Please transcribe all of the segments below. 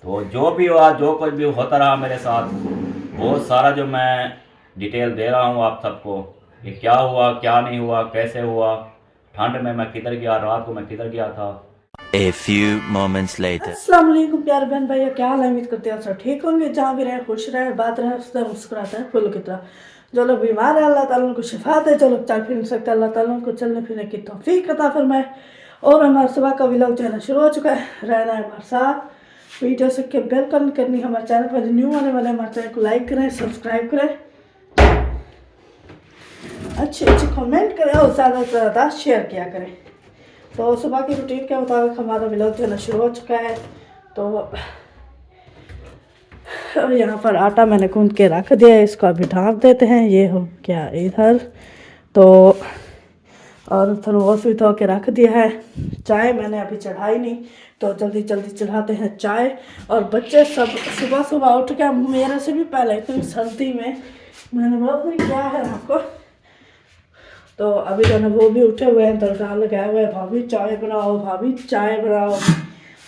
वो जो भी हुआ, जो कुछ भी होता रहा मेरे साथ, वो सारा जो मैं डिटेल दे रहा हूँ आप सबको, कि क्या हुआ, क्या नहीं हुआ, कैसे हुआ, ठंड में मैं किधर गया, रात को मैं किधर गया था। A few moments later. अस्सलाम वालेकुम प्यारे बहन भाई, क्या हाल है? उम्मीद करते हैं आप सब ठीक होंगे। जहाँ भी रहे खुश रहे, बात रहे हंसते मुस्कुराते हैं फूल की तरह। जो लोग बीमार है अल्लाह ताला उनको शिफा दे, जो लोग चल फिर नहीं सकते अल्लाह ताला उनको चलने फिरने की तौफीक अता फरमाए। और हमारा सुबह का व्लॉग चैनल शुरू हो चुका है, रहना है हमारे साथ। वीडियो से के वेलकम करनी, हमारे चैनल पर जो न्यू आने वाले हमारे चैनल को लाइक करें, सब्सक्राइब करें, अच्छे अच्छे कमेंट करें और ज़्यादा से ज़्यादा शेयर किया करें। तो सुबह की रूटीन के मुताबिक हमारा व्लॉग चलना शुरू हो चुका है। तो अब यहाँ पर आटा मैंने गूंद के रख दिया है, इसको अभी ढाँप देते हैं। ये हो गया इधर तो, और थर्मोस भी धो के रख दिया है। चाय मैंने अभी चढ़ाई नहीं, तो जल्दी जल्दी चढ़ाते हैं चाय। और बच्चे सब सुबह सुबह उठ के, मेरे से भी पहले इतनी सर्दी में मैंने बोला क्या है आपको, तो अभी जो है वो भी उठे हुए हैं, तड़का लगाए हुए हैं, भाभी चाय बनाओ, भाभी चाय बनाओ।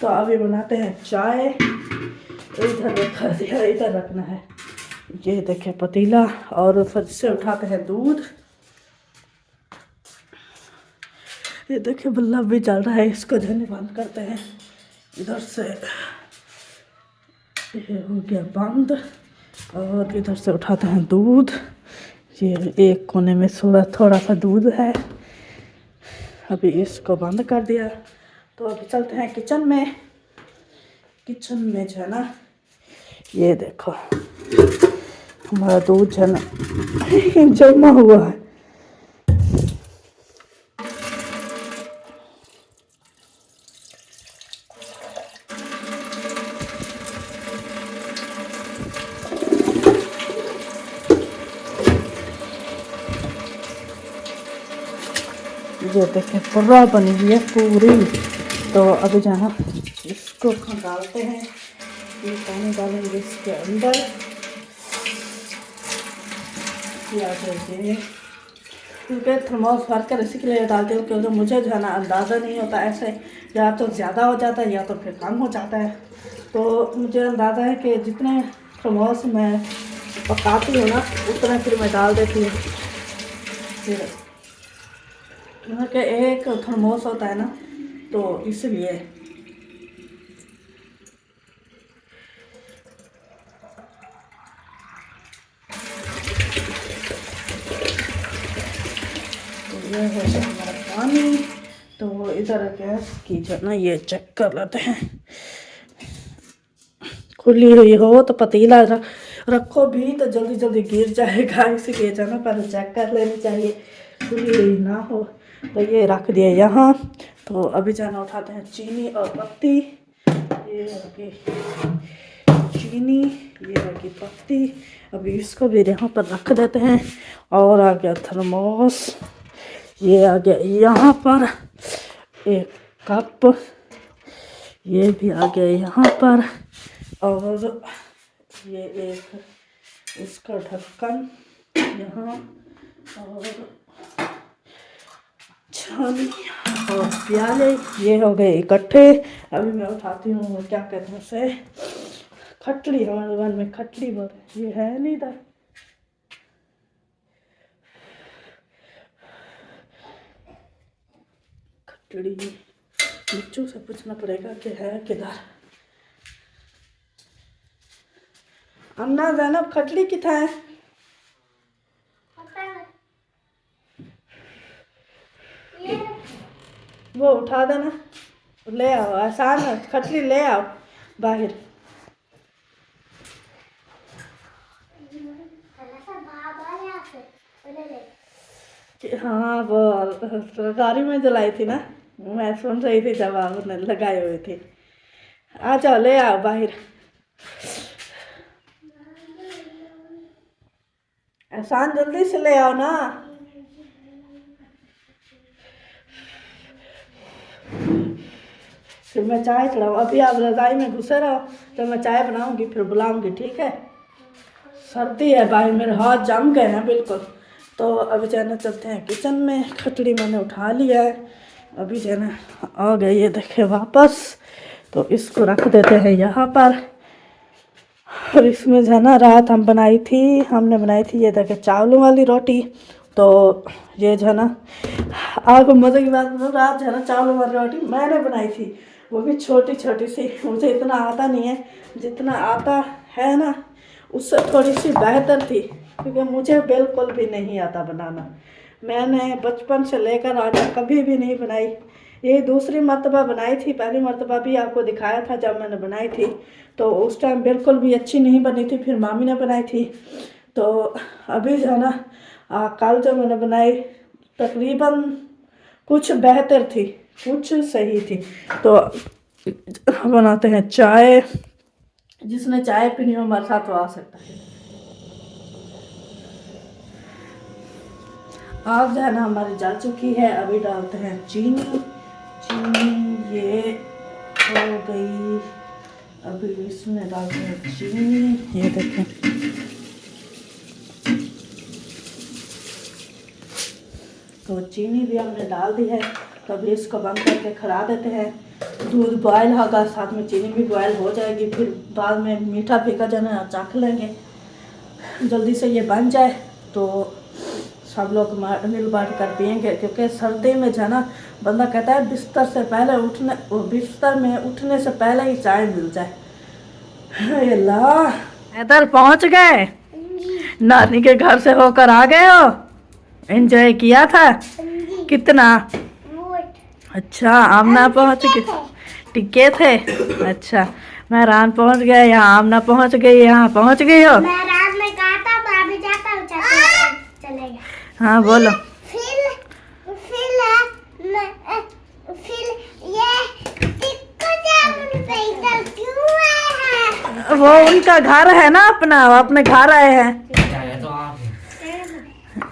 तो अभी बनाते हैं चाय। इधर रखा दिया, इधर रखना है। ये देखे पतीला, और फिर से उठाते हैं दूध। ये देखे बल्लभ भी चल रहा है, इसको जने बंद करते हैं। इधर से ये हो गया बंद, और इधर से उठाते हैं दूध। ये एक कोने में थोड़ा सा दूध है, अभी इसको बंद कर दिया। तो अभी चलते हैं किचन में। किचन में जो है ना, ये देखो हमारा दूध जो है ना जमा हुआ है। ये देखें पूरा बनी हुई है पूरी। तो अभी जहाँ इसको डालते हैं, ये पानी डालेंगे इसके अंदर। क्योंकि थर्मोस भर कर इसी के लिए डालती हूँ, क्योंकि मुझे जो है ना अंदाज़ा नहीं होता, ऐसे या तो ज़्यादा हो जाता है या तो फिर कम हो जाता है। तो मुझे अंदाज़ा है कि जितने थर्मोस मैं पकाती हूँ ना, उतना फिर मैं डाल देती हूँ। फिर कि एक थर्मोस होता है ना, तो इसलिए ये है हमारा पानी। तो इधर गैस की जो ना ये चेक कर लेते हैं, खुली हुई हो तो पतीला रखो भी तो जल्दी जल्दी गिर जाएगा, इसलिए जो ना पहले चेक कर लेनी चाहिए, खुली हुई ना हो। तो ये रख दिया यहाँ। तो अभी जाना उठाते हैं चीनी और पत्ती। ये रखी चीनी, ये रखी पत्ती। अभी इसको भी यहाँ पर रख देते हैं। और आ गया थर्मोस, ये आ गया यहाँ पर एक कप, ये भी आ गया यहाँ पर। और ये एक इसका ढक्कन यहाँ, और छानी और प्याले, ये हो गए इकट्ठे। अभी मैं उठाती हूँ, क्या कहते हैं उसे, खटड़ी। हमारे वन में खटड़ी बोलते हैं, ये है नहीं इधर। खटड़ी बच्चों से पूछना पड़ेगा कि है किधर। अन्ना जैनब खटड़ी कितना है? वो उठा देना, ले आओ, आसान है, खटड़ी ले आओ बाहर। हाँ वो गाड़ी में जलाई थी ना, मैं सुन रही थी जब आपने लगाए हुए थे। आ जाओ, ले आओ बाहर। एहसान जल्दी से ले आओ ना। फिर मैं चाय चढ़ाऊँ, अभी आप रज़ाई में घुसे रहो, तो मैं चाय बनाऊँगी फिर बुलाऊँगी, ठीक है? सर्दी है भाई, मेरे हाथ जम गए हैं बिल्कुल। तो अभी जाना चलते हैं किचन में। खटड़ी मैंने उठा लिया है, अभी जाना आ गई, ये देखे वापस। तो इसको रख देते हैं यहाँ पर। और इसमें जो है ना रात हमने बनाई थी ये देखिए चावलों वाली रोटी। तो ये जो है ना आपको मज़े की बात बताऊँ, रात जो है ना चावलों वाली रोटी मैंने बनाई थी, वो भी छोटी छोटी सी। मुझे इतना आता नहीं है, जितना आता है ना उससे थोड़ी सी बेहतर थी, क्योंकि मुझे बिल्कुल भी नहीं आता बनाना। मैंने बचपन से लेकर आज तक कभी भी नहीं बनाई। ये दूसरी मर्तबा बनाई थी, पहली मर्तबा भी आपको दिखाया था जब मैंने बनाई थी, तो उस टाइम बिल्कुल भी अच्छी नहीं बनी थी, फिर मामी ने बनाई थी। तो अभी जो है ना कल जो मैंने बनाई तकरीबन कुछ बेहतर थी, कुछ सही थी। तो बनाते हैं चाय, जिसने चाय पीनी हो हमारे साथ वो आ सकता है। आग जो है ना हमारी जल चुकी है, अभी डालते हैं चीनी। चीनी ये हो गई, अभी इसमें डालते हैं चीनी, ये देखें। तो चीनी भी हमने डाल दी है, तो अभी इसको बंद करके खड़ा देते हैं। दूध बॉयल होगा, साथ में चीनी भी बॉयल हो जाएगी, फिर बाद में मीठा फीका जाना चाख लेंगे। जल्दी से ये बन जाए तो सब लोग मिल बांट कर पियेंगे, क्योंकि सर्दी में जो है ना बंदा कहता है बिस्तर में उठने से पहले ही चाय मिल जाए। अल्लाह, इधर पहुंच गए, नानी के घर से होकर आ गए हो, एंजॉय किया था कितना? अच्छा, आमना पहुंच गए, टिके थे। अच्छा, मेहरान पहुंच गए, यहाँ आमना पहुंच गई, यहाँ पहुंच गई हो। मेहरान में कहा था मैं अभी जाता हूँ, चलेगा। हाँ बोलो। फिर ये टिक्को जामुन पे इधर क्यों आए हैं? वो उनका घर है ना अपना, वो अपने घर आए हैं।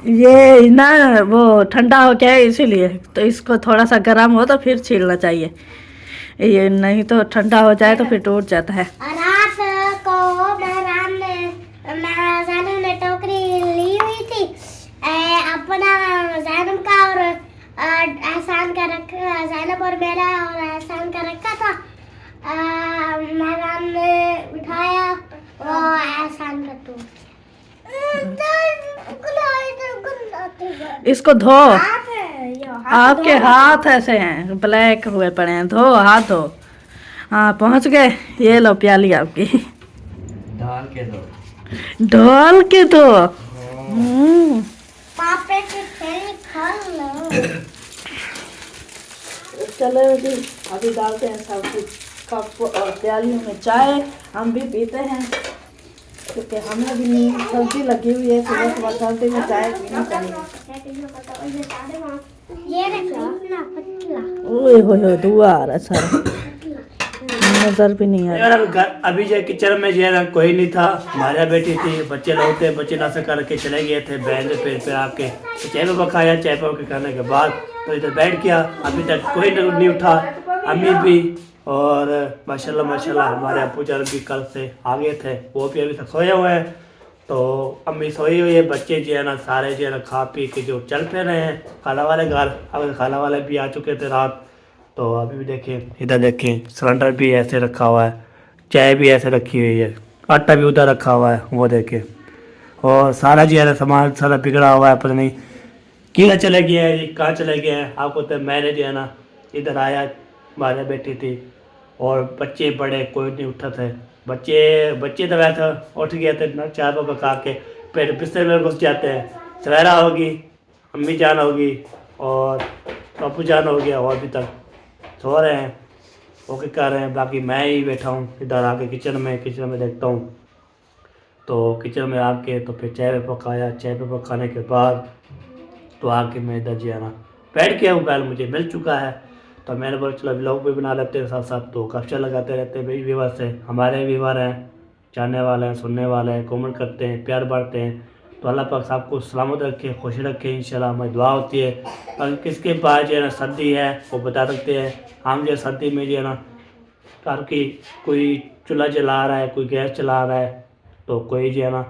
ये ना वो ठंडा हो गया है इसीलिए, तो इसको थोड़ा सा गर्म हो तो फिर छीलना चाहिए, ये नहीं तो ठंडा हो जाए तो फिर टूट जाता है। रात को मेहरान ने टोकरी ली हुई थी अपना जैनब का और एहसान का रखा, जैनब और मेरा और एहसान का रखा था। मेहरान ने उठाया, वो एहसान का टूट गया। इसको धो, आपके हाथ ऐसे हैं ब्लैक हुए पड़े हैं, धो हाथ धो। हाँ पहुंच गए, ये लो प्याली आपकी, डाल के दो। ढोल के दो। पापे के थैली खा लो। चलो जी, अभी डालते हैं सब कप और प्यालियों में चाय, हम भी पीते हैं, क्योंकि हमें भी सर्दी लगी हुई है, सुबह सुबह सर्दी में चाय पीनी चाहिए। ये ना पतला ओए हो दुआ आ रहा सारा, नजर भी नहीं आ रहा। यार अभी जो किचन में जो है ना कोई नहीं था, मारिया बैठी थी, बच्चे लोग थे, बच्चे नाश्ता करके चले गए थे, बैंड पे आके तो चाय पे पकाया, चाय पे खाने के बाद तो इधर बैठ गया, अभी तक कोई नहीं उठा, अम्मी भी और माशाल्लाह हमारे अब्बू जान भी कल से आ गए थे, वो भी अभी तक सोए हुए हैं। तो अम्मी सोई हुई है, बच्चे जो है ना सारे जो है ना खा पी के जो चल पे रहे हैं खाना वाले घर। अब खाना वाले भी आ चुके थे रात, तो अभी भी देखें, इधर देखें सिलेंडर भी ऐसे रखा हुआ है, चाय भी ऐसे रखी हुई है, आटा भी उधर रखा हुआ है, वो देखें। और सारा जो है ना सामान सारा बिगड़ा हुआ है, पता नहीं किधर चले गए हैं, ये कहाँ चले गए हैं। आपको तो मैंने जो है ना इधर आया, मारे बैठी थी और बच्चे बड़े कोई नहीं उठा थे, बच्चे तो वैसे उठ गए थे ना, चाय पे पका के पेट बिस्तर में घुस जाते हैं। सवेरा होगी, अम्मी जान होगी और पप्पू जान हो गया, और अभी तक सो रहे हैं, वो क्या कर रहे हैं। बाकी मैं ही बैठा हूँ इधर आके किचन में देखता हूँ। तो किचन में आके तो फिर चाय पे पकाया, चाय पे पकाने के बाद तो आके मैं इधर जो है ना बैठ गया हूँ, बैल मुझे मिल चुका है, तो मैंने बोला चलो व्लॉग भी बना लेते हैं साथ साथ, तो गपशप लगाते रहते हैं भाई। व्यूअर्स से हमारे व्यूअर हैं, जानने वाले हैं, सुनने वाले हैं, कमेंट करते हैं, प्यार बांटते हैं, तो अल्लाह पाक सबको सलामत रखे, खुश रखे, इंशाल्लाह हमारी दुआ होती है। और किसके पास जो है ना सर्दी है वो बता सकते हैं। हम जो सर्दी में जो है ना घर की कोई चूल्हा जला रहा है, कोई गैस चला रहा है, तो कोई जो है ना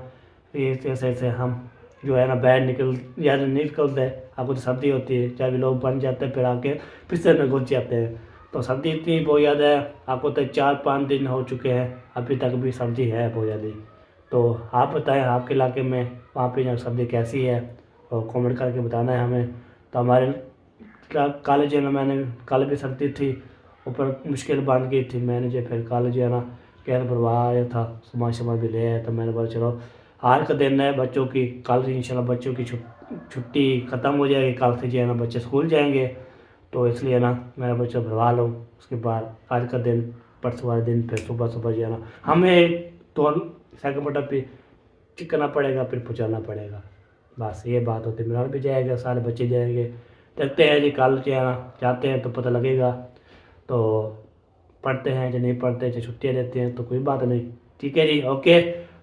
ऐसे हम जो है ना बाहर नहीं निकलते। आपको तो सर्दी होती है, चाहे भी लोग बन जाते हैं, फिर आके बिस्तर में घुस जाते हैं। तो सर्दी इतनी बहुत ज़्यादा है, आपको तो 4-5 दिन हो चुके हैं, अभी तक भी सर्दी है बहुत ज़्यादा। तो आप बताएं आपके इलाके में वहाँ पे सर्दी कैसी है और कमेंट करके बताना है हमें। तो हमारे कॉलेज है ना, मैंने कल भी सर्दी थी, ऊपर मुश्किल बन गई थी। मैंने जो फिर कॉलेज है ना कैर भरवा आया था, सामान भी ले आया, तो मैंने बोला चलो आज का दिन है बच्चों की, कल से इंशाल्लाह बच्चों की छुट्टी ख़त्म हो जाएगी, कल से जो है ना बच्चे स्कूल जाएंगे। तो इसलिए ना मेरा बच्चा भरवा लो, उसके बाद आज का दिन परसों वाले दिन फिर सुबह सुबह जो है ना हमें तो साइकिल मोटर पे चिकना पड़ेगा, फिर पहुँचाना पड़ेगा। बस ये बात होती है। मेरा भी जाएगा, सारे बच्चे जाएंगे। देखते हैं जी, कल जो है ना जाते हैं तो पता लगेगा। तो पढ़ते हैं या नहीं पढ़ते, चाहे छुट्टियाँ देते हैं तो कोई बात नहीं, ठीक है जी, ओके।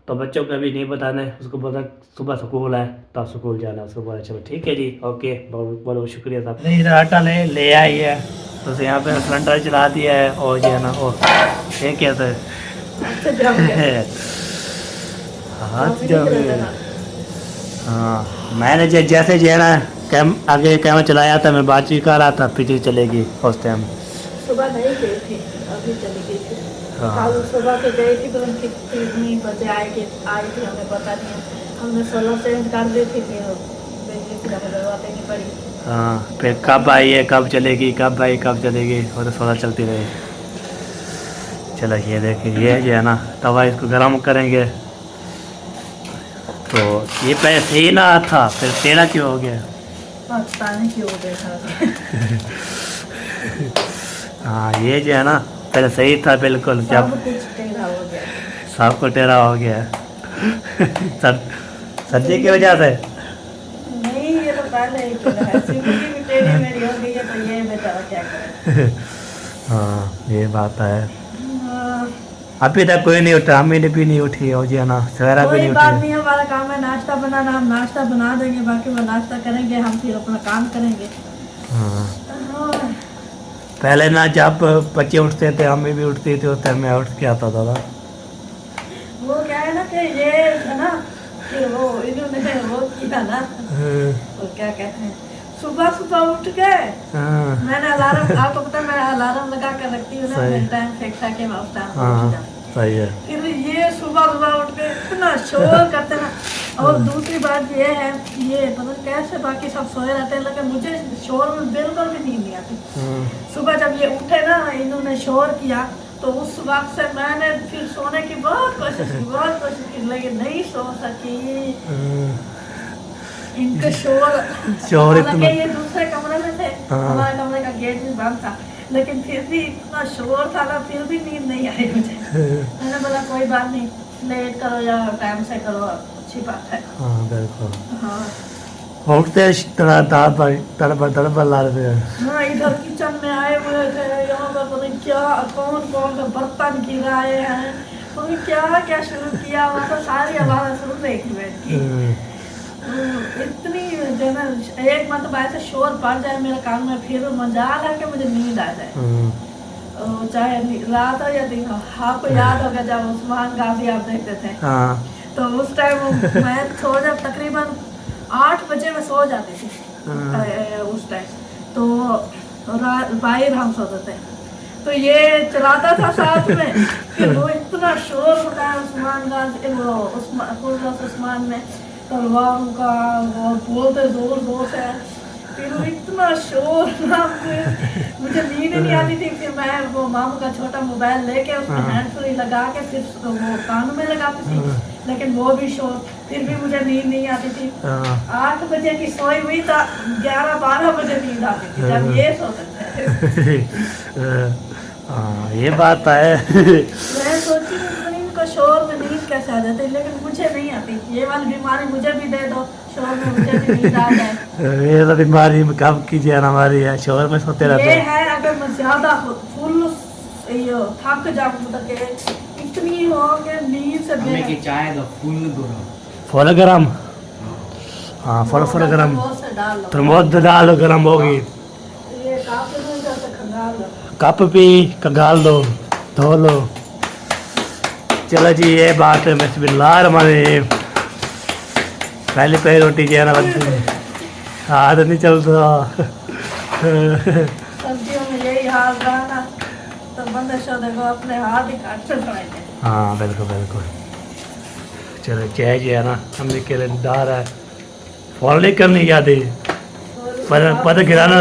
तो बच्चों को अभी नहीं बताना है, उसको बोला सुबह स्कूल है तो स्कूल जाना है, उसको बोला चलो ठीक है जी, ओके। बहुत बहुत शुक्रिया साहब। नहीं आटा ले आई है, तो यहाँ पे सिलेंडर चला दिया है और जो है ना वो ये क्या था हाँ, मैंने जैसे जो है ना आगे कैमरा चलाया था, मैं बातचीत कर रहा था, पीछे चलेगी उस टाइम। सुबह नहीं गई थी, अभी चली गई थी। हाँ। कल सुबह के गई थी, तो उनकी कितनी बजे आई थी हमें पता नहीं है। हमने 16 चेंज कर दी थी, फिर बिजली की जरूरत नहीं पड़ी। हाँ, फिर कब आई है, कब चलेगी, कब आई कब चलेगी, वो तो 16 चलती रही। चलो ये देखिए, ये जो है ना तवा, इसको गर्म करेंगे। तो ये पहले सही ना था, फिर टेढ़ा क्यों हो गया? पता नहीं क्यों हो गया। हाँ, ये जो है ना पहले सही था बिल्कुल, जब सब कुछ टेढ़ा हो गया, सब को टेढ़ा हो गया सर्दी की वजह से। नहीं, ये तो पहले ही टेढ़ा है। सिंपली भी टेढ़ी मेरी हो गई है, तो ये बेचारा क्या करे। हाँ, ये बात है। अभी तक कोई नहीं उठा, अम्मी ने भी नहीं उठी, और जी है ना सवेरा भी कोई नहीं बात उठी। नहीं, हमारा काम है नाश्ता बनाना, हम नाश्ता बना देंगे, बाकी वो नाश्ता करेंगे, हम फिर अपना काम करेंगे। हाँ, और पहले ना जब बच्चे उठते थे, अम्मी भी उठती थी, उस टाइम मैं उठ के आता था। वो क्या है ना कि ये है ना कि वो इन्होंने वो किया ना, वो क्या कहते हैं, सुबह सुबह उठ गए। हाँ, मैंने अलार्म, आपको पता है मैं अलार्म लगा कर रखती हूँ ना, सही। मेरे टाइम फिक्स है कि मैं उस टाइम हाँ, उठ जाऊँ। सही है। फिर ये सुबह सुबह उठ के इतना शोर करते ना। और दूसरी बात ये है, ये पता नहीं कैसे बाकी सब सोए रहते हैं, लेकिन मुझे शोर में बिल्कुल भी नींद नहीं आती। सुबह जब ये उठे ना, इन्होंने शोर किया, तो उस वक्त से मैंने फिर सोने की बहुत कोशिश की, लेकिन नहीं सो सकी। इनका शोर इतना, ये दूसरे कमरे में थे, हमारे कमरे का गेट भी बंद था, लेकिन फिर भी इतना शोर था ना, फिर भी नींद नहीं आई मुझे। मैंने बोला कोई बात नहीं, लेट करो या टाइम से करो, अच्छी बात है। हाँ बिल्कुल। हाँ, उठते तड़प ला रहे थे। हाँ, इधर किचन में आए हुए थे, यहाँ पर पता नहीं क्या कौन कौन सा बर्तन गिराए हैं, पता नहीं क्या क्या शुरू किया, वहाँ पर सारी आवाज़ सुन रही थी बैठ के। इतनी जो ना, एक मतलब ऐसे शोर पड़ जाए मेरे कान में, फिर मजाल है कि मुझे नींद आ जाए। चाहे रात हो या दिन हो। आपको याद होगा जब उस्मान गाजी आप देखते थे, हाँ, तो उस टाइम मैं सो जब तकरीबन 8 बजे में सो जाती थी उस टाइम, तो बाहर हम सोते थे, तो ये चलाता था साथ में। फिर वो इतना शोर होता है उस्मान गाजी, वो उस्मान में तलवार का वो बोलते जोर जोर से, फिर वो इतना शोर ना, मुझे नींद नहीं आती थी। फिर मैं वो मामू का छोटा मोबाइल लेके उसमें हैंड फ्री लगा के फिर वो कान में लगाती थी, लेकिन वो भी शोर, फिर भी मुझे नींद नहीं आती थी। 8 बजे की सोई हुई तो 11-12 बजे नींद आती थी जब ये सोते थे। हाँ, ये बात है। मैं सोची इनको शोर में नींद कैसे आ जाती, लेकिन मुझे नहीं आती। ये वाली बीमारी मुझे भी दे दो, शोर में मुझे भी नींद आ जाए। ये तो बीमारी कब कीजिए हमारी है, शोर में सोते रहते ये हैं। है अगर मैं ज्यादा फुल थक जाऊँ तो इतनी हो कि नींद से की चाय दो फुल गरम, हाँ फुल गरम, डाल लो, तरमोद डालो, गरम होगी। ये काफी नहीं जाता, खंगाल लो। कप भी कगाल दो, धो लो। चलो जी, ये बात है। बिस्मिल्लाहिर्रहमानिर्रहीम। पहली रोटी जो है ना बनती है, हाथ नहीं चलता। सर्दियों में यही हाल रहा ना, बंदिश हो देखो अपने हाथ ही काट कर पड़ेंगे। हाँ बिल्कुल बिल्कुल। चलो चाय जो है ना हमने के लिए दार है, फॉलो नहीं करनी याद है, पता गिराना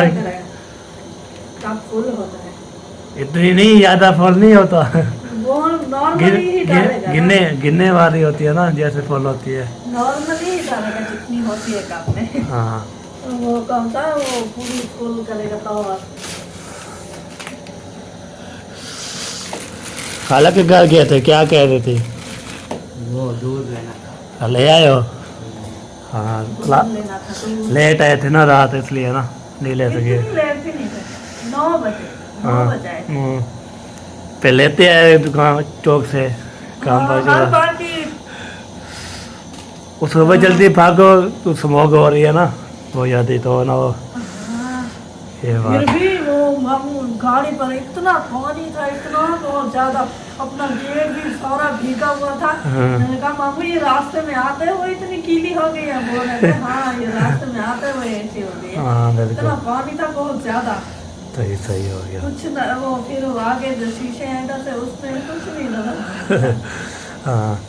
कप फुल होता है, इतनी नहीं, ज़्यादा फॉल नहीं होता, वो नॉर्मली ही डालेगा, गिनने वाली होती है ना, जैसे फॉल होती है नॉर्मली ही डालेगा जितनी होती है कप में। हाँ तो वो कौन सा वो पूरी फुल करेगा तो खाला के घर गए थे, क्या कह रहे थे? वो दूध लेना था। ले आए हो? हाँ लेना था तो लेट आए थे ना रात, इसलिए ना नहीं ले सके। इतनी लेट भी नहीं थे, 9 बजे, 9 बजे आए थे। पे लेते आए दुकान चौक से काम पर हर चला, बार की उस सुबह जल्दी भागो तो स्मोक हो रही है ना, वो याद तो ना वो ये फिर बात। भी वो हम गाड़ी पर इतना पानी था, इतना बहुत ज्यादा, अपना गेट भी सारा भीगा हुआ था। हाँ। मैंने कहा मामू ये रास्ते में आते हुए इतनी गीली हो गई है, बोल रहे थे हाँ ये रास्ते में आते हुए ऐसी हो गई है। हाँ इतना बिल्कुल पानी था बहुत ज्यादा, सही सही हो गया। कुछ न वो फिर वो आगे जो शीशे हैं इधर से उसमें कुछ नहीं लगा। हाँ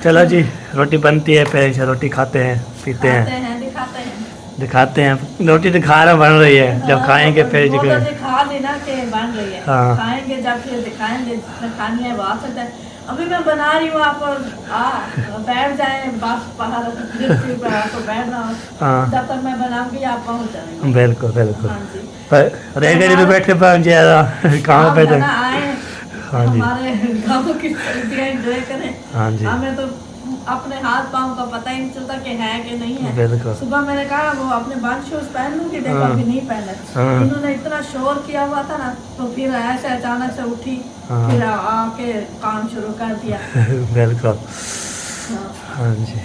चलो जी, रोटी बनती है, फिर ऐसे रोटी खाते हैं पीते खाते हैं हैं दिखाते हैं। दिखाते हैं। रोटी दिखा रहा बन रही है, जब खाएंगे फिर वो तो जगह। दिखा देना कि बन रही है, हाँ। खाएंगे जब फिर दिखाएंगे, जिसने खानी है वो आ सकता है। अभी मैं बना रही हूँ, आप बैठ जाए बस बाहर पर आपको बैठना हो, हाँ जब तक मैं बनाऊंगी आप पहुँच जाएंगे। बिल्कुल बिल्कुल। हाँ जी, पर रेलगाड़ी पे बैठ के पहुँच जाएगा कहाँ आप पे है ना आए हाँ जी हमारे गाँव की सर्दियाँ एंजॉय करें। हाँ जी हमें तो अपने हाथ पाँव का पता ही नहीं चलता कि है कि नहीं है। बिल्कुल। सुबह मैंने कहा वो अपने बंद शूज पहन लूंगी, देखो हाँ। अभी नहीं पहने। हाँ। इन्होंने इतना शोर किया हुआ था ना, तो फिर ऐसे अचानक से उठी, हाँ। फिर आके काम शुरू कर दिया। बिल्कुल हाँ। हाँ जी।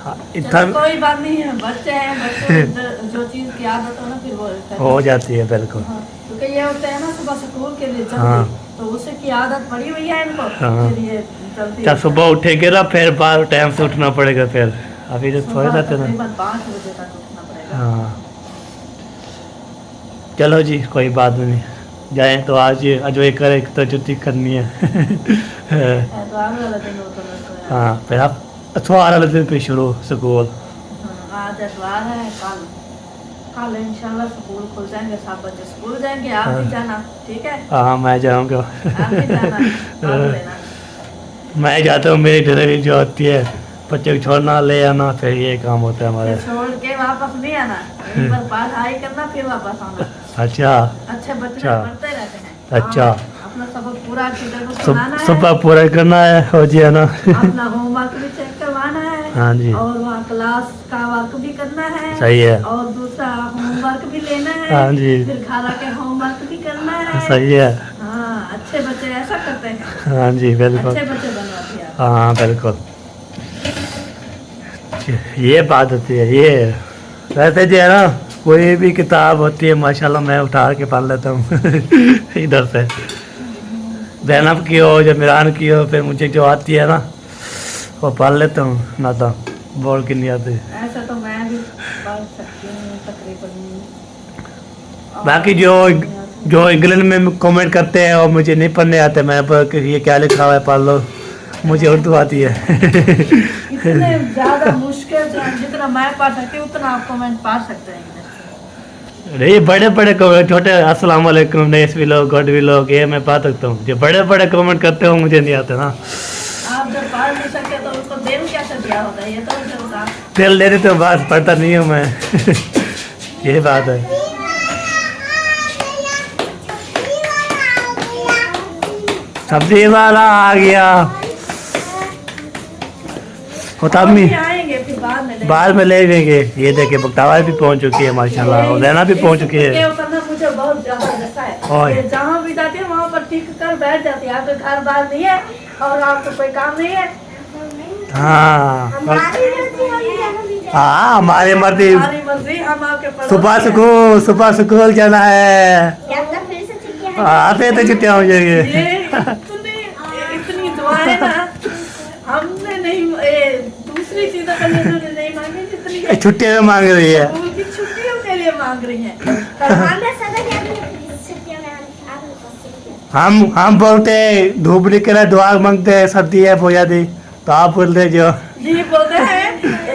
हाँ, चलो, इतना कोई बात नहीं है, बच्चे हैं, बच्चे जो चीज़ की आदत हो ना फिर वो करते हैं। हो जाती है बिल्कुल। हाँ, क्योंकि ये होते हैं ना सुबह स्कूल के लिए हाँ। जल्दी, तो उससे की आदत पड़ी हुई है इनको, हाँ। फिर ये जल्दी जब सुबह उठेंगे ना फिर बाहर टाइम से उठना पड़ेगा, फिर अभी तो सोए रहते ना। तकरीबन 5 बजे तक उठना पड़ेगा। हाँ चलो जी, कोई बात नहीं, जाएं तो आज एंजॉय करें, तो छुट्टी करनी है। एतवार वाला दिन होता है तो हाँ फिर आप अथवार वाले दिन पे शुरू स्कूल। आज एतवार है, कल इंशाल्लाह स्कूल खुल जाएंगे, 7 बजे स्कूल जाएंगे। आप भी जाना, ठीक है? हाँ मैं जाऊँगा। आप भी जाना, पढ़ लेना। मैं जाता हूँ, मेरी डिलीवरी जो होती है, बच्चे को छोड़ना ले आना, फिर ये काम होता है हमारे। फिर छोड़ के वापस नहीं आना, एक बार पढ़ाई करना फिर वापस आना। अच्छा अच्छे बच्चे अच्छा। पढ़ते रहते हैं। अच्छा। हाँ, अपना सबक पूरा टीचर को सुनाना है, सुबह पूरा करना है, हो जी है ना। अपना होमवर्क भी चेक करवाना है। हाँ जी। और वहाँ क्लास का वर्क भी करना है। सही है। और दूसरा होमवर्क भी लेना है। हाँ जी। फिर घर आके होमवर्क भी करना है। सही है। हाँ, अच्छे बच्चे ऐसा करते हैं, हाँ जी बिल्कुल। अच्छे बच्चे बनवाती है। हाँ बिल्कुल, ये बात होती है। ये वैसे जो है ना, कोई भी किताब होती है माशाल्लाह मैं उठा के पढ़ लेता हूँ। इधर से ज़ैनब की हो या मिरान की हो, फिर मुझे जो आती है ना वो पढ़ लेता हूँ, ना तो बोल के नहीं आती। ऐसा तो मैं भी पढ़ सकती हूँ तकरीबन। बाकी जो इंग्लैंड में कमेंट करते हैं और मुझे नहीं पढ़ने आते, मैं ये क्या लिखा हुआ है पढ़ लो, मुझे उर्दू आती है। इतने ज़्यादा मुश्किल से जितना मैं पढ़ सकती हूँ उतना आप कमेंट पढ़ सकते हैं। नहीं बड़े बड़े कमेंट, छोटे अस्सलाम वालेकुम, नेस भी लोग, गॉड भी लोग, ये मैं पा सकता हूँ। जो बड़े बड़े कमेंट करते हो मुझे नहीं आते ना। आप जब पढ़ नहीं सकते तो उसको दिल कैसे दिया होता है, ये तो मुझे बता। दिल दे तो बात पढ़ता नहीं हूँ मैं। ये बात है। सब्जी वाला आ गया। होतामी आएंगे फिर बाद में बाद में ले लेंगे। ये देखिए बक्तावा भी पहुंच चुकी है माशाल्लाह, और रैना भी पहुंच चुकी है। ये करना मुझे बहुत ज्यादा जैसा ओए। है, जहाँ भी जाती है वहाँ पर टिक कर बैठ जाती है। आपके घर बार नहीं है और आपको कोई काम नहीं है। हाँ हाँ, हमारी मर्जी। हमारी मर्जी, हम आपके सुबह स्कूल जाना है। हाँ फिर तो छुट्टियाँ हो जाएगी। इतनी दुआएं ना हमने नहीं, दूसरी चीजों के लिए उन्होंने नहीं मांगी जितनी छुट्टियाँ मांग रही है। स्कूल की छुट्टियों के लिए मांग रही है। हम बोलते धूप निकले दुआ मांगते हैं सर्दी है बोया दी, तो आप बोलते जो ये बोलते हैं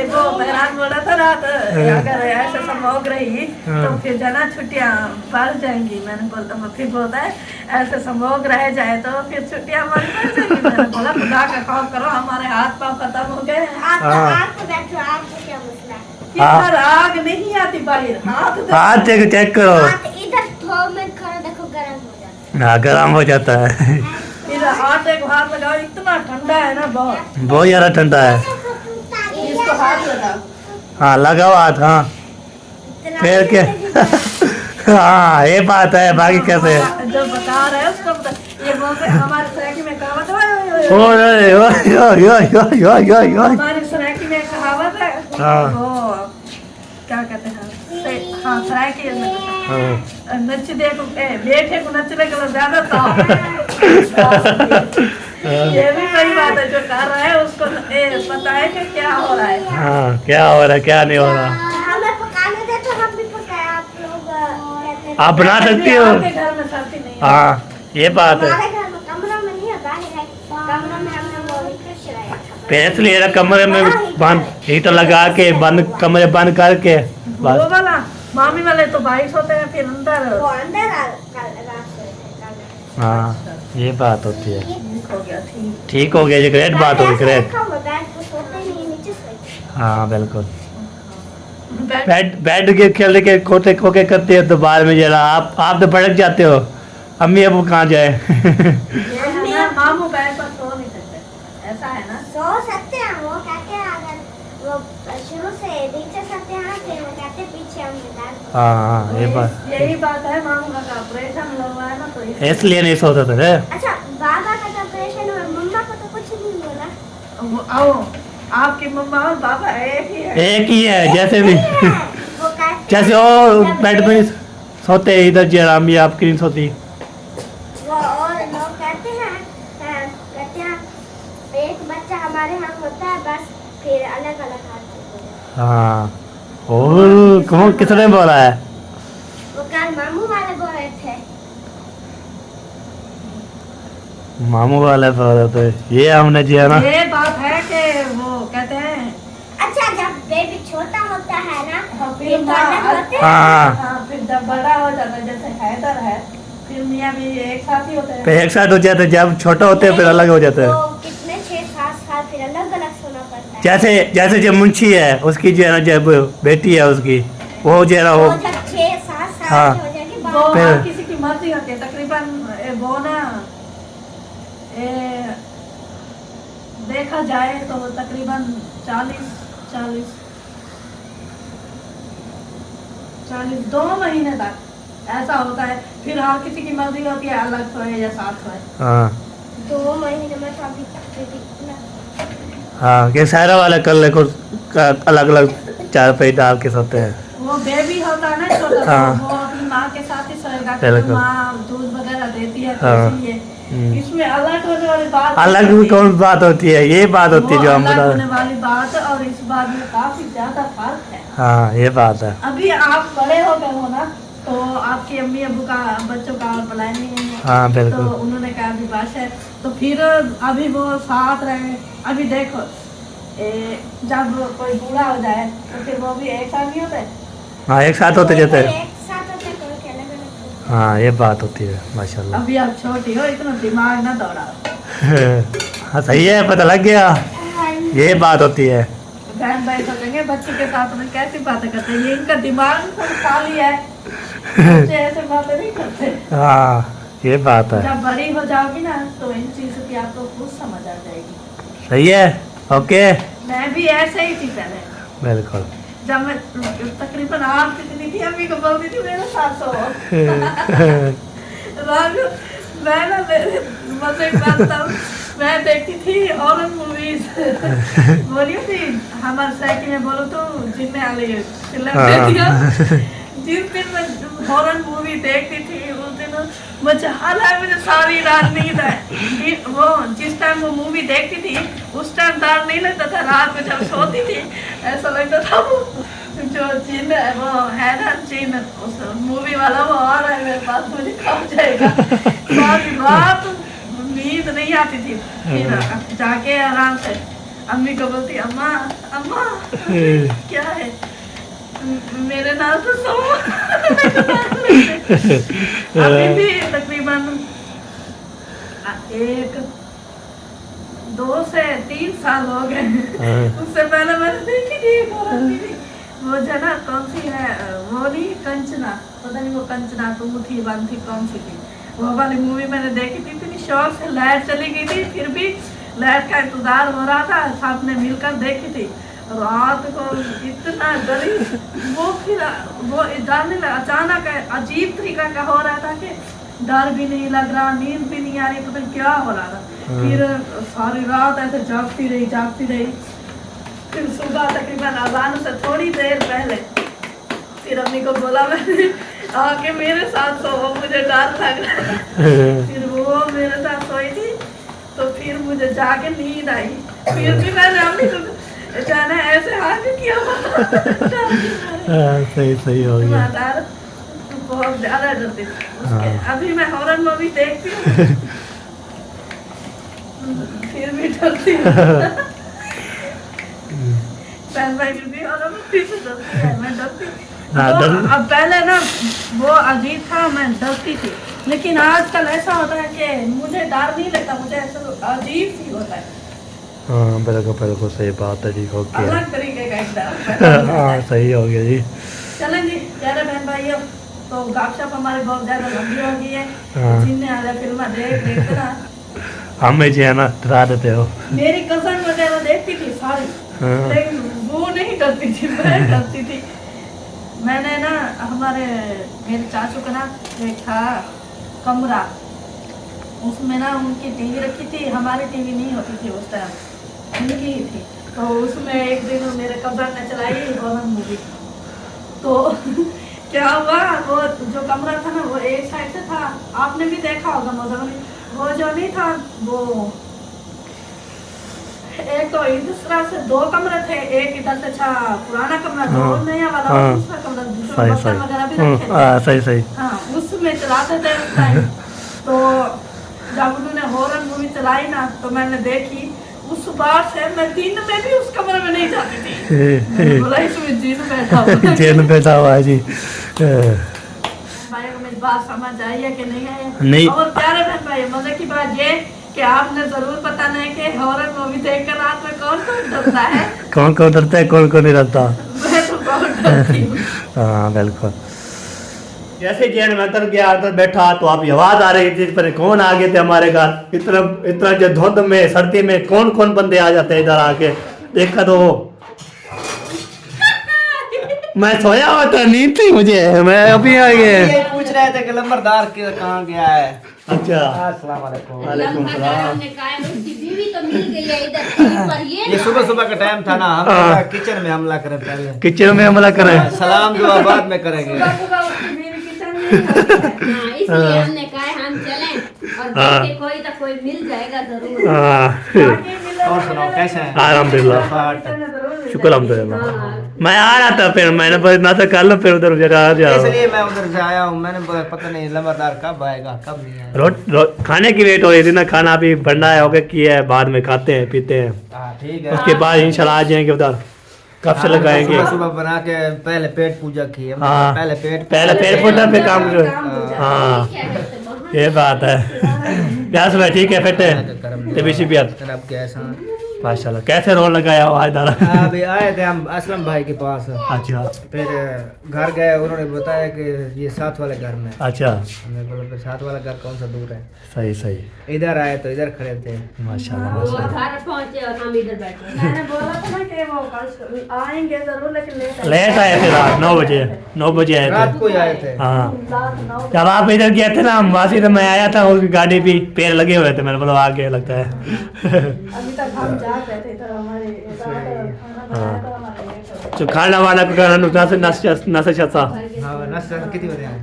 वो मेहरान बोला था रात अगर ऐसे संभोग रही तो फिर जना छुट्टियां बढ़ जाएंगी। मैंने बोलता फिर बोलता है ऐसे संभोग रह जाए तो फिर छुट्टियां बढ़ जाएंगी। मैंने बोला खुदा का खौफ करो, हमारे हाथ पाँव खत्म हो गए हैं। आप तो बैठो, आपको क्या मसला है? इधर आग नहीं आती बाहर, हाथ चेक करो। हाथ इधर 2 मिनट खड़ा देखो, गर्म हो जाता हाँ गर्म हो जाता है। इधर आटे को हाथ लगाओ, इतना ठंडा है ना बहुत ज्यादा ठंडा है। इसको हाथ लगाओ। हाँ लगाओ हाथ। हाँ है। फिर क्या? हाँ ये बात है, बाकी कैसे है? जो बता रहे हैं उसको ये बोलते हमारे सराकी में कहावत है, हमारी सराकी में कहावत है हाँ। वो क्या कहते हैं हाँ सराकी में नच देखो बैठे को नचने के ज्यादा तो ये भी सही बात है। जो कर रहा है उसको पता है कि क्या हो रहा है। हाँ क्या हो रहा है क्या नहीं हो रहा। हमें पकाने दे तो हम भी पकाए, आप लोग कहते हैं। आप बना सकती हो। आपके घर में सर्दी नहीं है। हाँ ये बात है। हमारे घर में कमरा में नहीं है, बाहर है। कमरा में हमने वो हीटर चलाया था। फिर इसलिए कमरे में बंद हीटर लगा के बंद कमरे बंद करके वो बस। वाला मामी वाले तो 22 होते हैं, फिर अंदर वो अंदर रात सोए थे। हाँ ये बात होती है। ठीक हो गया। ठीक ठीक हो गया जी, ग्रेट बात होगी ग्रेट। रखा हुआ बैठ को सोते नहीं, नीचे सोते। हाँ बिल्कुल। बैठ बैठ के खेल के खोते खोके करते हैं तो बाद में जरा आप तो भड़क जाते हो। अम्मी अब कहाँ जाए? ये है ना मामू बेड पर सो नहीं सकते, ऐसा है ना। सो सकते हैं, वो कहते हैं अगर वो शुरू से नीचे सकते हैं फिर वो कहते हैं पीछे हम डाल। हाँ ये बात यही बात है, मामू का ऑपरेशन हुआ है ना तो इसलिए नहीं सोते थे। अच्छा बाबा का तो ऑपरेशन हुआ, मम्मा को तो कुछ नहीं बोला। आओ आपकी मम्मा और पापा एक ही है। एक ही है जैसे भी वो कहते जैसे हैं- और बेड में नहीं सोते इधर जरा अम्मी आपकी नहीं सोती। वो और लोग कहते हैं एक बच्चा हमारे यहाँ होता है बस, फिर अलग अलग हाथ। हाँ और कौन किसने बोला है? वो कल मामू वाले बोल रहे थे। मामू वाले बोल रहे थे। ये हमने जी है ना। ये बात है कि वो कहते हैं अच्छा जब बेबी छोटा होता है ना फिर फिर तो अलग होते हैं। हाँ हाँ, फिर जब बड़ा हो जाता है जैसे हैदर है फिर मियाँ भी एक साथ ही होते हैं। फिर एक साथ हो जाते हैं, जब छोटा होते हैं फिर अलग हो जाते हैं। तो कितने 6-7 साल फिर अलग अलग सोना पड़ता है। जैसे जैसे जो मुंशी है उसकी जो है ना जब बेटी है उसकी वो जो है ना वो वो जब 6-7 साल हाँ। की हो जाएगी वो बात। फिर- हर किसी की मर्जी होती है तकरीबन वो ना देखा जाए तो तकरीबन 40 2 महीने तक ऐसा होता है। फिर हर किसी की मर्जी होती है अलग सोए या साथ सोए। हाँ 2 महीने में तो अभी बेबी ना हाँ कि सारा वाला कर ले कुछ अलग अलग चार पे डाल के सोते हैं। वो बेबी होता है ना छोटा हाँ। वो अपनी माँ के साथ ही सोएगा। बिल्कुल। माँ दूध वगैरह देती है तो हाँ। इसलिए इसमें अलग होने वाली बात अलग भी कौन बात होती है? ये बात होती है वो जो हम अलग बता होने वाली बात है और इस बात में काफी ज्यादा फर्क है। हाँ ये बात है। अभी आप बड़े हो गए हो ना तो आपकी अम्मी अबू का बच्चों का और प्लान नहीं है। हाँ तो बिल्कुल। उन्होंने कहा अभी बस है तो फिर अभी वो साथ रहे। अभी देखो जब कोई बूढ़ा हो जाए तो फिर वो भी एक साथ नहीं होते। हाँ एक साथ होते जाते हैं। एक साथ होते हैं, कोई अलग अलग। हाँ ये बात होती है माशाल्लाह। अभी आप छोटी हो, इतना दिमाग ना दौड़ाओ। हाँ सही है, पता लग गया। ये बात होती है। बहन भाई सोचेंगे बच्चे के साथ में कैसी बातें करते हैं, ये इनका दिमाग खाली है, बच्चे ऐसे बातें नहीं करते। हाँ ये बात है। जब बड़ी हो जाओगी ना तो इन चीजों की आपको खुद समझ आ जाएगी। सही है ओके। मैं भी ऐसे ही थी पहले। बिल्कुल। जब मैं तकरीबन आप कितनी थी अम्मी को बोलती थी मेरे साथ सो। मैं ना मजे करता हूँ, मैं देखती थी हॉरर मूवीज। बोलियो थी हमारे साइकिल में बोलो तो जिनने वाली फिल्म देखती हो। जिस दिन मैं हॉरर मूवी देखती थी उस दिन मुझे हालांकि मुझे सारी रात नींद है। वो जिस टाइम वो मूवी देखती थी उस टाइम डर नहीं लगता था। रात में जब सोती थी ऐसा लगता था वो जो चीन वो है ना चीन उस मूवी वाला वो और है मेरे पास, मुझे कब जाएगा। सारी रात नींद नहीं आती थी, फिर जाके आराम से अम्मी को बोलती अम्मा अम्मा क्या है, मेरे नाम तो सो। अभी भी तकरीबन 2 से 3 साल हो गए। उससे पहले मैंने देखी थी वो जो ना कौन सी है वो नहीं कंचना, पता नहीं वो कंचना 2 थी 1 थी कौन सी थी, वो वाली मूवी मैंने देखी थी। इतनी शौक से लाइट चली गई थी, फिर भी लाइट का इंतजार हो रहा था, साथ में मिलकर देखी थी। रात को इतना डरी वो, फिर वो जानने लगा अचानक अजीब तरीका का हो रहा था कि डर भी नहीं लग रहा, नींद भी नहीं आ रही, पता नहीं क्या हो रहा था। फिर सारी रात ऐसे जागती रही। फिर सुबह तकरीबन अजान से थोड़ी देर पहले फिर अम्मी को बोला मैंने आके मेरे साथ सो, मुझे डर लग रहा है। फिर वो मेरे साथ सोई थी, तो फिर मुझे जाके नींद आई। फिर भी मैंने अम्मी को जाना ऐसे हाथ किया। सही हो गया। बहुत ज्यादा डरती थी। अभी मैं हॉरर मूवी देखती हूँ फिर भी डरती हूँ। बहन भाई भी हॉरर मूवी से डरती है, मैं डरती। अब पहले ना वो अजीब था, मैं डरती थी, लेकिन आजकल ऐसा होता है कि मुझे डर नहीं लगता, मुझे ऐसा अजीब फील होता है। हाँ बिल्कुल सही बात है, ठीक हो गया। अलग तरीके का एकदम। हाँ सही हो गया जी। चलें जी प्यारे बहन भाइयों, तो गपशप हमारी बहुत ज्यादा लंबी हो गई है। जिनने आ फिल्म देखते ना, हमें जो है ना डरा देते हो। मेरी कजन वगैरह देखती थी सारी, लेकिन वो नहीं करती थी, मैं करती थी। मैंने ना मेरे चाचू का ना एक था कमरा, उसमें ना उनकी टीवी रखी थी, हमारी टीवी नहीं होती थी उस टाइम, उनकी ही थी। तो उसमें एक दिन मेरे कमरा ने चलाई हॉरर मूवी। तो क्या हुआ, वो जो कमरा था ना वो एक साइड से था, आपने भी देखा होगा मौजूद, वो जो नहीं था वो एक तो इस तरह से 2 कमरे थे, एक इधर से था पुराना कमरा था और नया वाला, और दूसरा कमरा दूसरा बर्तन वगैरह भी रखे थे। सही हाँ, उसमें चलाते थे उस टाइम। तो जब उन्होंने हॉरर मूवी चलाई ना, तो मैंने देखी। उस बार से मैं दिन में भी उस कमरे में नहीं जाती थी। मैंने बोला इसमें जिन बैठा हुआ है। जिन बैठा हुआ है जी। भाई को मेरी बात समझ आई है कि नहीं आई? नहीं। और प्यारे बहन भाई, मजे की बात ये कि आपने जरूर पता नहीं कि हॉरर मूवी देखकर रात में कौन कौन डरता है। कौन डरता है, कौन नहीं डरता। मैं तो बहुत डरती हूँ। हाँ बिल्कुल। जैसे जैन में अंदर गया, अंदर बैठा तो आप आवाज आ रही थी, पर कौन आ गए थे हमारे घर। इतना जो धुंध में सर्दी में कौन बंदे आ जाते हैं इधर आके। देखा तो मैं सोया हुआ था, नींद थी मुझे, मैं अभी आ गए। पूछ रहे थे कि लंबरदार कहाँ गया है। अच्छा अस्सलाम वालेकुम। वालेकुम सलाम। ये सुबह का टाइम था ना, हम किचन में हमला करें पहले। किचन में हमला करें, सलाम दुआ बाद में करेंगे। इसलिए हमने कहा हम चलें और देखें कोई मिल जाएगा जरूर। और सुनाओ कैसे हैं? अल्हम्दुलिल्लाह, शुक्र अल्हम्दुलिल्लाह। मैं आ रहा था, फिर मैंने बोला ना तो कर लो, फिर उधर जगह आ जाओ। इसलिए मैं उधर से आया हूँ। मैंने बोला पता नहीं लंबरदार कब आएगा कब नहीं आएगा। खाने की वेट हो रही थी ना, खाना अभी भंडा है होगा किया है, बाद में खाते हैं पीते हैं। हाँ ठीक है। उसके बाद इंशाल्लाह आ जाएंगे उधर, कब से लगाएंगे। सुबह बना के पहले पेट पूजा की। हाँ पहले पेट पूजा पे काम करो। हाँ ये बात है। क्या सुबह ठीक है फिट है तबीयत अब कैसा माशाल्लाह। कैसे रोल लगाया हुआ इधर? अभी आए थे हम असलम भाई के पास। अच्छा फिर घर गए, उन्होंने बताया कि ये साथ वाले घर में। अच्छा हमने बोला फिर साथ वाला घर कौन सा दूर है। सही सही। इधर आए तो इधर खड़े थे। माशाल्लाह वो माशाल्लाह। घर पहुंचे और हम इधर बैठे। मैंने बोला था ना कि वो कल आएंगे जरूर, लेकिन लेट आए थे रात 9 बजे आए रात थे। को ही आए थे। हाँ रात 9 जब आप इधर गए थे ना वासी, तो मैं आया था, उसकी गाड़ी भी पैर लगे हुए थे, मैंने बोला आ गया लगता है। अभी तक हम जाग रहे थे इधर हमारे खाना बनाया था हमारे। जो खाना वाना को करना नशा हाँ नाश्ता कितनी बजे आए?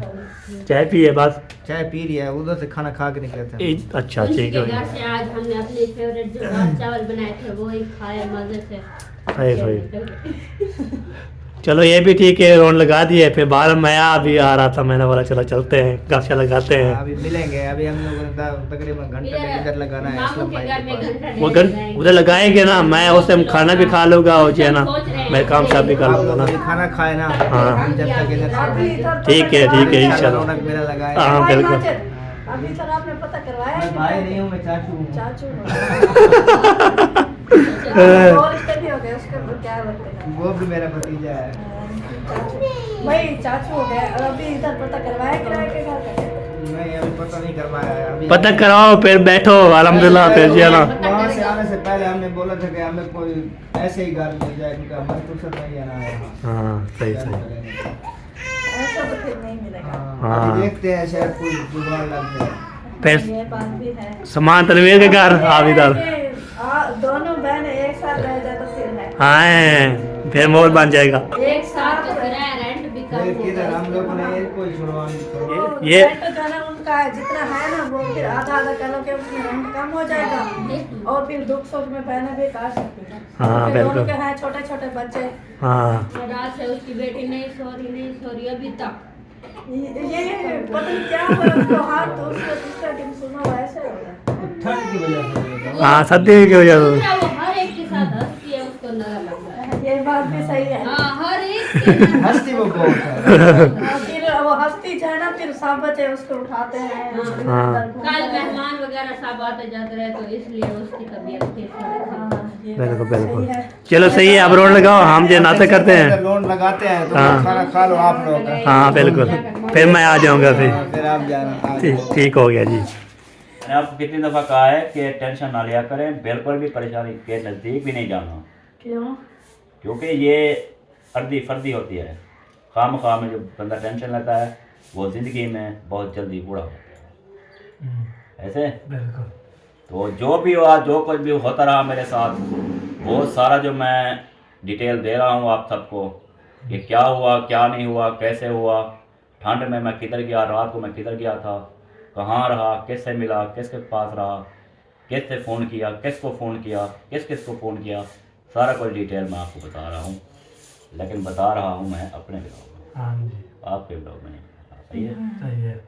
चाय पिए बस। चाय पी रही है, उधर से खाना खा के निकले थे। अच्छा उसी ठीक के है। घर से आज हमने अपने फेवरेट जो दाल चावल बनाए थे वो ही खाए मजे से। सही सही। चलो ये भी ठीक है, रोन लगा दिए। फिर बाहर मैं अभी आ रहा था, मैंने बोला चलो चलते हैं, गपशप लगाते हैं। अभी मिलेंगे। अभी हम लोगों ने तकरीबन घंटा डेढ़ इधर लगाना है मामू असलम के भाई घर के में पास। घंटा वो डेढ़ घंट उधर लगाएंगे ना, मैं उस टाइम खाना भी खा लूँगा और जो है ना मैं काम सब भी कर आप लूँगा लोग ना। अभी खाना खाए ना, हाँ। हम जब तक इधर से ठीक है इंशाल्लाह। रौनक मेला लगाए। हाँ भाई बिल्कुल। माजिद, अभी तक आपने पता करवाया है मैं कि भाई नहीं हूँ, मैं चाचू हूँ। चाचू हो? और रिश्ते भी हो गए, उसका तो क्या लगता है? वो भी मेरा भतीजा है। चाचू भाई, चाचू हो गए। और अभी इधर पता करवाया किराए के घर का? नहीं अभी पता नहीं कर पाया है। अभी पता कराओ फिर बैठो अल्हम्दुलिल्लाह, फिर जो है ना। वहाँ से आने से पहले हमने बोला था कि हमें कोई ऐसे ही घर मिल जाए, क्योंकि हमारी फुर्सत नहीं है ना यहाँ। हाँ सही क्या सही। करेंगे? ऐसा तो फिर नहीं मिलेगा। हाँ, हाँ। अभी देखते हैं शायद कोई जुगाड़ लग जाए। फिर ये बात भी है। सामान तनवीर के घर आप इधर। दोनों बहन एक साथ रह जाए तो फिर है। हाँ फिर मोल बन जाएगा। एक साथ तो किराया रेंट भी कम फिर किधर होगा। हम लोगों ने कोई छुड़वा ये रेंट जो है ना उनका है, जितना है ना वो फिर आधा आधा कर लो कि उसमें रेंट कम हो जाएगा और फिर दुख सुख में बहनें भी काट सकती हैं। हाँ, क्योंकि बिल्कुल। दोनों के हैं छोटे छोटे बच्चे। हाँ और रात से उसकी बेटी नहीं सो रही अभी तक। ये पता नहीं क्या हुआ उसको, हाथ तो उसका दिन सुनो ऐसे हो गया। ठंड की वजह से होगा। हाँ सर्दी की वजह से। दूसरा वो हर एक के साथ हंसती है, उसको नया लग रहा है। ये बात भी सही है। हाँ हर एक के साथ हंसती वो बहुत है। फिर वो हंसती जो है ना, फिर सब बच्चे उसको उठाते हैं। हाँ। कल मेहमान वगैरह सब आते जाते रहे, तो इसलिए उसकी तबीयत ठीक है। बिल्कुल बिल्कुल। चलो सही है, अब रोड लगाओ, हम जो नाश्ता करते हैं। लोन लगाते हैं तो हाँ। खाना खा लो आप लोग। हाँ बिल्कुल, फिर मैं आ जाऊँगा फिर। फिर आप जाना। ठीक हो गया जी। मैंने आपको कितनी दफ़ा कहा है कि टेंशन ना लिया करें, बिल्कुल भी परेशानी के नज़दीक भी नहीं जाना, क्यों? क्योंकि ये अर्दी फर्दी होती है। खाम में जो बंदा टेंशन लेता है वो ज़िंदगी में बहुत जल्दी बूढ़ा होता है। ऐसे बिल्कुल। तो जो भी हुआ, जो कुछ भी होता रहा मेरे साथ, वो सारा जो मैं डिटेल दे रहा हूँ आप सबको कि क्या हुआ, क्या नहीं हुआ, कैसे हुआ, ठंड में मैं किधर गया, रात को मैं किधर गया था, कहाँ रहा, किससे मिला, किसके पास रहा, किससे फ़ोन किया, किसको फ़ोन किया, किस को फ़ोन किया, सारा कुछ डिटेल मैं आपको बता रहा हूँ। लेकिन बता रहा हूँ मैं अपने ब्लॉग में, हाँ जी आपके ब्लॉग में नहीं बता रहा। सही है। सही है।